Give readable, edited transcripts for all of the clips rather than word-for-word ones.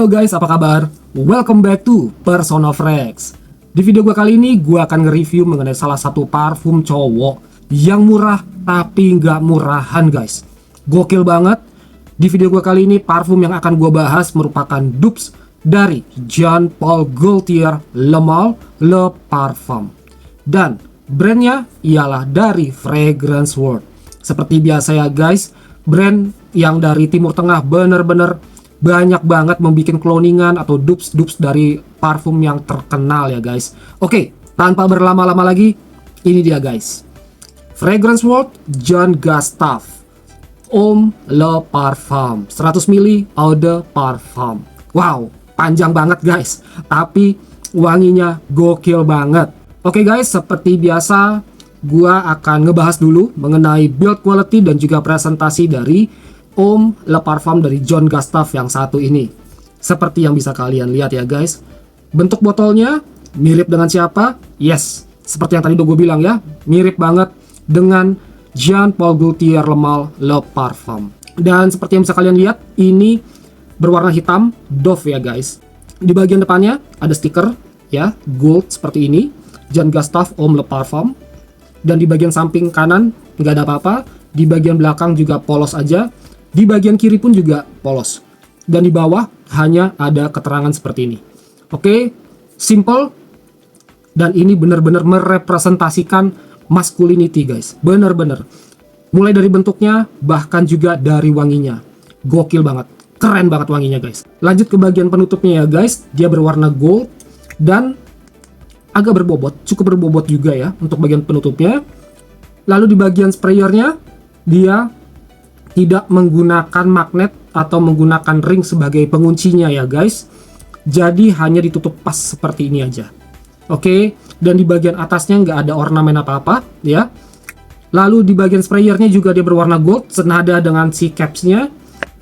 Halo guys, apa kabar? Welcome back to Person of Rex. Di video gue kali ini, gue akan nge-review mengenai salah satu parfum cowok yang murah tapi nggak murahan guys. Gokil banget. Di video gue kali ini, parfum yang akan gue bahas merupakan dupes dari Jean Paul Gaultier Le Male Le Parfum. Dan brandnya ialah dari Fragrance World. Seperti biasa ya guys, brand yang dari Timur Tengah bener-bener banyak banget membuat cloningan atau dupes dari parfum yang terkenal ya guys. Oke, tanpa berlama-lama lagi, ini dia guys. Fragrance World Jean Gustave Homme Le Parfum 100 ml Eau de Parfum. Wow, panjang banget guys, tapi wanginya gokil banget. Oke guys, seperti biasa gua akan ngebahas dulu mengenai build quality dan juga presentasi dari Homme Le Parfum dari Jean Gustave yang satu ini. Seperti yang bisa kalian lihat ya guys, bentuk botolnya mirip dengan siapa? Yes, seperti yang tadi udah gue bilang ya, mirip banget dengan Jean Paul Gaultier Le Male Le Parfum. Dan seperti yang bisa kalian lihat, ini berwarna hitam Dove ya guys. Di bagian depannya ada stiker ya, gold seperti ini, Jean Gustave Homme Le Parfum. Dan di bagian samping kanan nggak ada apa-apa, di bagian belakang juga polos aja. Di bagian kiri pun juga polos. Dan di bawah hanya ada keterangan seperti ini. Oke, simple. Dan ini benar-benar merepresentasikan masculinity guys. Benar-benar. Mulai dari bentuknya, bahkan juga dari wanginya. Gokil banget. Keren banget wanginya guys. Lanjut ke bagian penutupnya ya guys. Dia berwarna gold. Dan agak berbobot. Cukup berbobot juga ya untuk bagian penutupnya. Lalu di bagian sprayernya, dia tidak menggunakan magnet atau menggunakan ring sebagai penguncinya ya guys. Jadi hanya ditutup pas seperti ini aja. Oke, dan di bagian atasnya nggak ada ornamen apa-apa ya. Lalu di bagian sprayernya juga dia berwarna gold senada dengan si capsnya.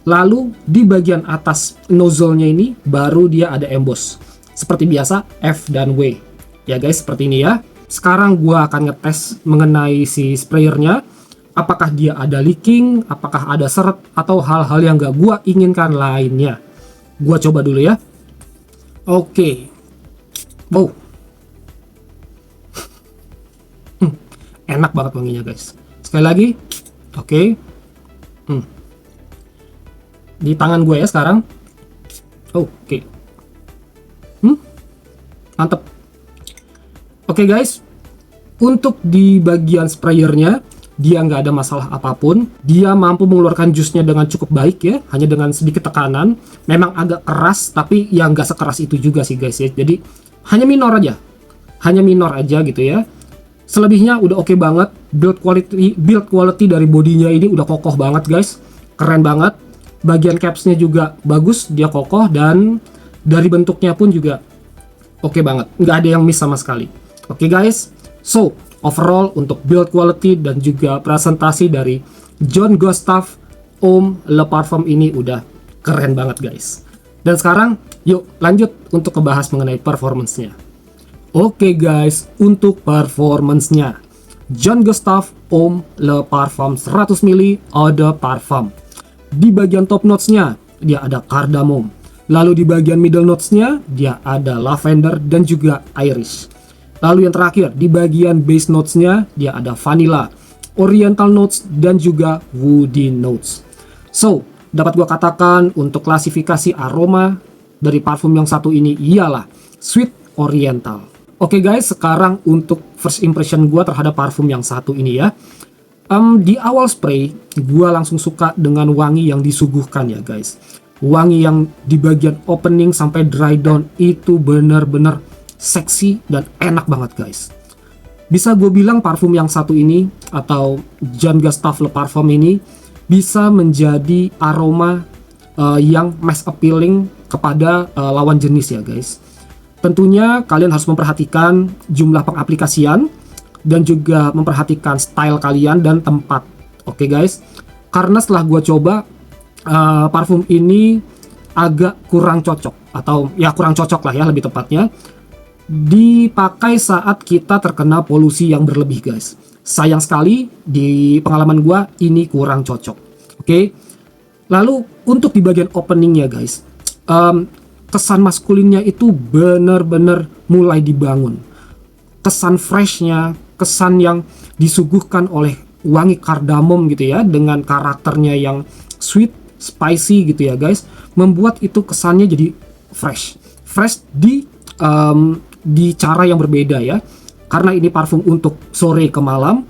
Lalu di bagian atas nozzle-nya ini baru dia ada emboss. Seperti biasa F dan W. Ya guys, seperti ini ya. Sekarang gua akan ngetes mengenai si sprayernya. Apakah dia ada leaking, apakah ada seret, atau hal-hal yang gak gua inginkan lainnya. Gua coba dulu ya. Oke. Wow. Enak banget wanginya guys. Sekali lagi. Oke. Di tangan gue ya sekarang. Oke. Mantep. Oke guys. Untuk di bagian sprayernya, dia nggak ada masalah apapun. Dia mampu mengeluarkan jusnya dengan cukup baik ya, hanya dengan sedikit tekanan. Memang agak keras, tapi ya nggak sekeras itu juga sih guys ya. Jadi hanya minor aja gitu ya. Selebihnya udah oke banget. Build quality dari bodinya ini udah kokoh banget guys, keren banget. Bagian capsnya juga bagus, dia kokoh, dan dari bentuknya pun juga oke banget, nggak ada yang miss sama sekali. Oke guys, so overall untuk build quality dan juga presentasi dari Jean Gustave Homme Le Parfum ini udah keren banget guys. Dan sekarang yuk lanjut untuk membahas mengenai performance-nya. Oke guys, untuk performance-nya Jean Gustave Homme Le Parfum 100 ml Eau de Parfum. Di bagian top notes-nya dia ada cardamom. Lalu di bagian middle notes-nya dia ada lavender dan juga iris. Lalu yang terakhir, di bagian base notes-nya dia ada vanilla, oriental notes, dan juga woody notes. So, dapat gua katakan untuk klasifikasi aroma dari parfum yang satu ini ialah sweet oriental. Oke guys, sekarang untuk first impression gua terhadap parfum yang satu ini ya. Di awal spray, gua langsung suka dengan wangi yang disuguhkan ya guys. Wangi yang di bagian opening sampai dry down itu bener-bener seksi dan enak banget guys. Bisa gue bilang parfum yang satu ini atau Jean Gustave Le Parfum ini bisa menjadi aroma yang mass appealing kepada lawan jenis ya guys. Tentunya kalian harus memperhatikan jumlah pengaplikasian dan juga memperhatikan style kalian dan tempat. Oke guys, karena setelah gue coba parfum ini agak kurang cocok, atau ya kurang cocok lah ya lebih tepatnya, dipakai saat kita terkena polusi yang berlebih guys. Sayang sekali di pengalaman gua ini kurang cocok. Oke. Lalu untuk di bagian openingnya guys, kesan maskulinnya itu bener-bener mulai dibangun. Kesan freshnya, kesan yang disuguhkan oleh wangi kardamom gitu ya, dengan karakternya yang sweet, spicy gitu ya guys, membuat itu kesannya jadi fresh di cara yang berbeda ya, karena ini parfum untuk sore ke malam,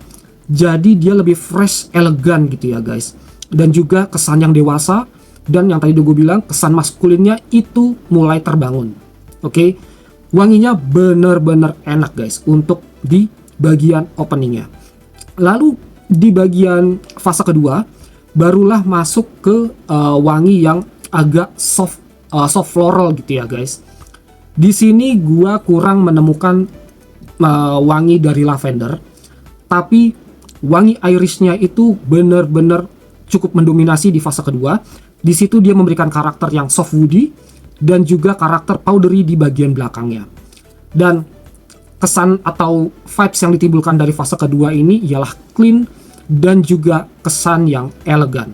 jadi dia lebih fresh, elegan gitu ya guys, dan juga kesan yang dewasa, dan yang tadi gue bilang kesan maskulinnya itu mulai terbangun. Oke, wanginya bener-bener enak guys untuk di bagian openingnya. Lalu di bagian fase kedua barulah masuk ke wangi yang agak soft floral gitu ya guys. Di sini gua kurang menemukan wangi dari lavender, tapi wangi irisnya itu bener-bener cukup mendominasi di fase kedua. Di situ dia memberikan karakter yang soft woody dan juga karakter powdery di bagian belakangnya. Dan kesan atau vibes yang ditimbulkan dari fase kedua ini ialah clean dan juga kesan yang elegan.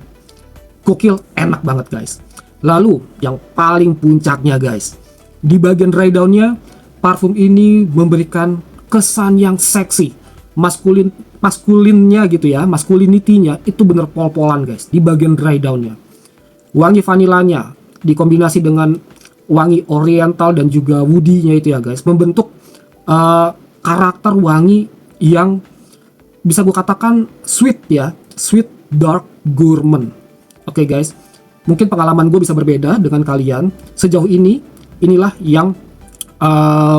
Gokil, enak banget guys. Lalu yang paling puncaknya guys, di bagian dry down-nya parfum ini memberikan kesan yang seksi, maskulinnya gitu ya, masculinity-nya itu bener pol-polan guys di bagian dry down-nya. Wangi vanilanya dikombinasi dengan wangi oriental dan juga woody-nya itu ya guys, membentuk karakter wangi yang bisa gue katakan sweet ya, sweet dark gourmand. Oke guys, mungkin pengalaman gue bisa berbeda dengan kalian. Sejauh ini inilah yang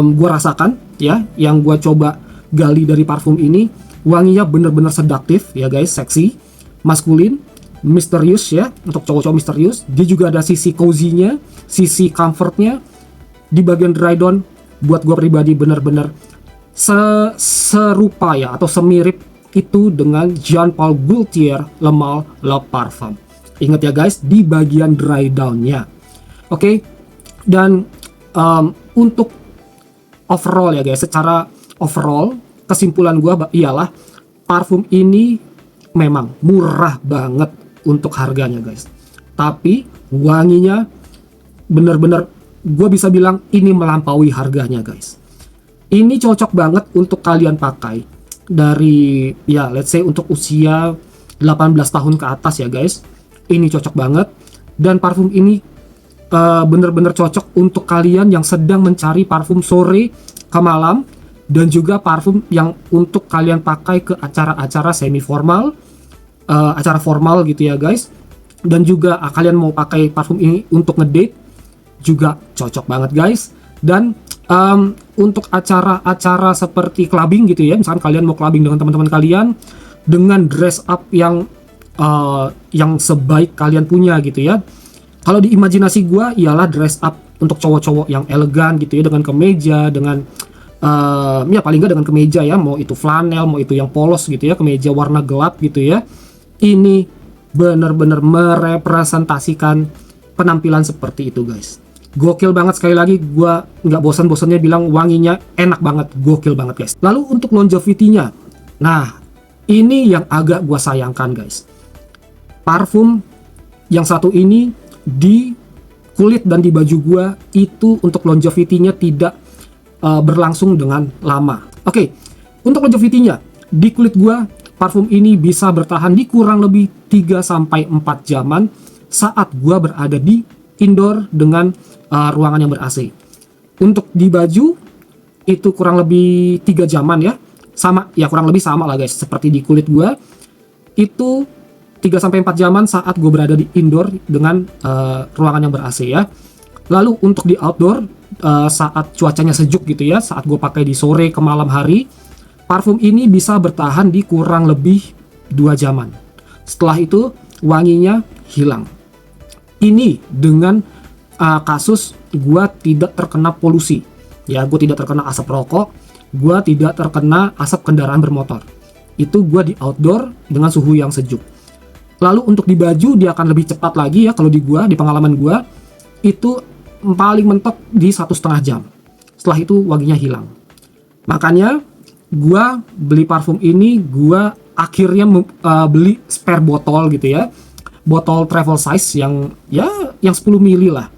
gue rasakan ya, yang gue coba gali dari parfum ini. Wanginya bener-bener sedaktif ya guys, seksi, maskulin, misterius ya, untuk cowok-cowok misterius. Dia juga ada sisi cozy-nya, sisi comfort-nya. Di bagian dry down buat gue pribadi bener-bener serupa ya, atau semirip itu dengan Jean Paul Gaultier Le Male Le Parfum. Ingat ya guys, di bagian dry down-nya. Oke, dan untuk overall ya guys, secara overall kesimpulan gue ialah parfum ini memang murah banget untuk harganya guys, tapi wanginya bener-bener gue bisa bilang ini melampaui harganya guys. Ini cocok banget untuk kalian pakai dari ya let's say untuk usia 18 tahun ke atas ya guys. Ini cocok banget, dan parfum ini bener-bener cocok untuk kalian yang sedang mencari parfum sore ke malam, dan juga parfum yang untuk kalian pakai ke acara-acara semi formal, acara formal gitu ya guys. Dan juga kalian mau pakai parfum ini untuk ngedate juga cocok banget guys. Dan untuk acara-acara seperti clubbing gitu ya, misalkan kalian mau clubbing dengan teman-teman kalian dengan dress up yang sebaik kalian punya gitu ya. Kalau di imajinasi gue ialah dress up untuk cowok-cowok yang elegan gitu ya, dengan kemeja, dengan ya paling nggak dengan kemeja ya, mau itu flanel, mau itu yang polos gitu ya, kemeja warna gelap gitu ya. Ini benar-benar merepresentasikan penampilan seperti itu guys. Gokil banget, sekali lagi gue nggak bosan-bosannya bilang wanginya enak banget, gokil banget guys. Lalu untuk longevity-nya, nah ini yang agak gue sayangkan guys. Parfum yang satu ini di kulit dan di baju gue itu untuk longevity-nya tidak berlangsung dengan lama. Oke, untuk longevity-nya di kulit gue parfum ini bisa bertahan di kurang lebih 3-4 jaman saat gue berada di indoor dengan ruangan yang ber-AC. Untuk di baju itu kurang lebih 3 jaman ya, sama ya, kurang lebih sama lah guys seperti di kulit gue. Itu 3-4 jaman saat gue berada di indoor dengan ruangan yang ber-AC ya. Lalu untuk di outdoor saat cuacanya sejuk gitu ya, saat gue pakai di sore ke malam hari, parfum ini bisa bertahan di kurang lebih 2 jaman. Setelah itu wanginya hilang. Ini dengan kasus gue tidak terkena polusi ya, gue tidak terkena asap rokok, gue tidak terkena asap kendaraan bermotor. Itu gue di outdoor dengan suhu yang sejuk. Lalu untuk di baju dia akan lebih cepat lagi ya, kalau di gua, di pengalaman gua itu paling mentok di 1,5 jam. Setelah itu wanginya hilang. Makanya gua beli parfum ini, gua akhirnya beli spare botol gitu ya, botol travel size yang 10 ml lah.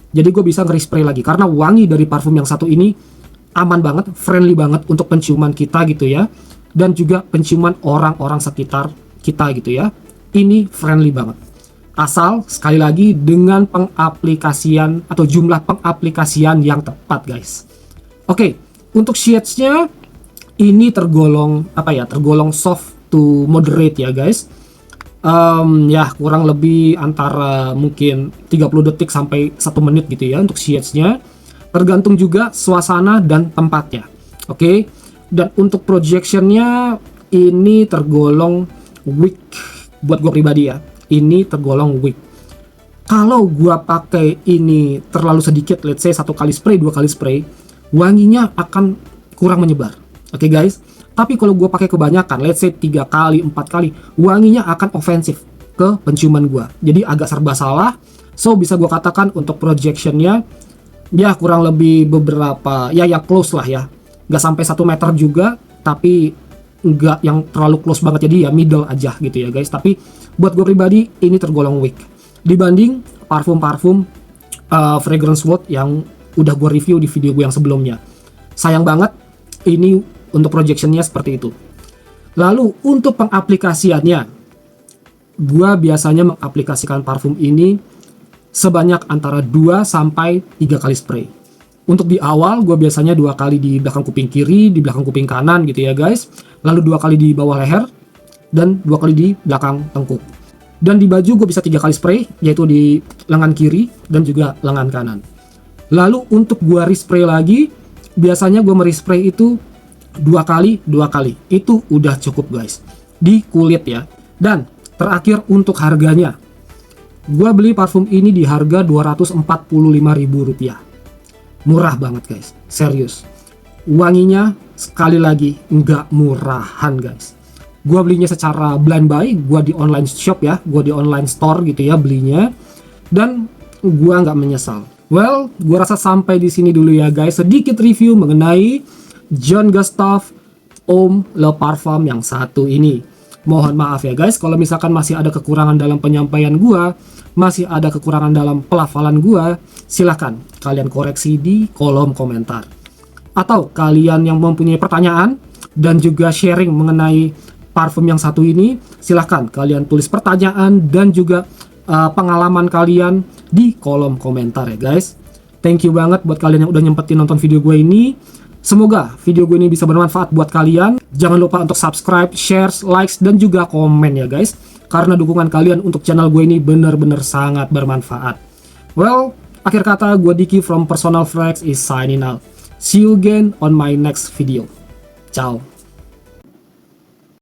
Jadi gue bisa nge-spray lagi karena wangi dari parfum yang satu ini aman banget, friendly banget untuk penciuman kita gitu ya, dan juga penciuman orang-orang sekitar kita gitu ya. Ini friendly banget. Asal sekali lagi dengan pengaplikasian atau jumlah pengaplikasian yang tepat guys. Oke, untuk shades-nya ini tergolong apa ya? Tergolong soft to moderate ya guys. Ya kurang lebih antara mungkin 30 detik sampai 1 menit gitu ya untuk shades-nya. Tergantung juga suasana dan tempatnya. Oke. Dan untuk projection-nya ini tergolong weak buat gue pribadi ya. Ini tergolong weak. Kalau gue pakai ini terlalu sedikit, let's say 1 kali spray, 2 kali spray, wanginya akan kurang menyebar. Oke guys. Tapi kalau gue pakai kebanyakan, let's say 3 kali, 4 kali, wanginya akan ofensif ke penciuman gue. Jadi agak serba salah. So bisa gue katakan untuk projectionnya ya kurang lebih beberapa, ya close lah ya. Gak sampai 1 meter juga, tapi nggak yang terlalu close banget. Jadi ya middle aja gitu ya guys. Tapi buat gue pribadi ini tergolong weak dibanding parfum-parfum fragrance world yang udah gue review di video gue yang sebelumnya. Sayang banget ini untuk projectionnya seperti itu. Lalu untuk pengaplikasiannya, gua biasanya mengaplikasikan parfum ini sebanyak antara 2 sampai 3 kali spray. Untuk di awal gua biasanya 2 kali di belakang kuping kiri, di belakang kuping kanan gitu ya guys. Lalu 2 kali di bawah leher dan 2 kali di belakang tengkuk. Dan di baju gue bisa 3 kali spray, yaitu di lengan kiri dan juga lengan kanan. Lalu untuk gua respray lagi, biasanya gua merispray itu 2 kali itu udah cukup guys di kulit ya. Dan terakhir untuk harganya, gua beli parfum ini di harga Rp245.000. Murah banget guys, serius. Wanginya sekali lagi nggak murahan guys. Gua belinya secara blind buy, gua di online shop ya, gua di online store gitu ya belinya, dan gua nggak menyesal. Well, gua rasa sampai di sini dulu ya guys, sedikit review mengenai Jean Gustave Homme Le Parfum yang satu ini. Mohon maaf ya guys kalau misalkan masih ada kekurangan dalam penyampaian gua, masih ada kekurangan dalam pelafalan gua, silahkan kalian koreksi di kolom komentar. Atau kalian yang mempunyai pertanyaan dan juga sharing mengenai parfum yang satu ini, silahkan kalian tulis pertanyaan dan juga pengalaman kalian di kolom komentar ya guys. Thank you banget buat kalian yang udah nyempetin nonton video gue ini. Semoga video gue ini bisa bermanfaat buat kalian. Jangan lupa untuk subscribe, share, likes, dan juga komen ya guys. Karena dukungan kalian untuk channel gue ini bener-bener sangat bermanfaat. Well, akhir kata gue Diki from Personal Fragrance is signing out. See you again on my next video. Ciao.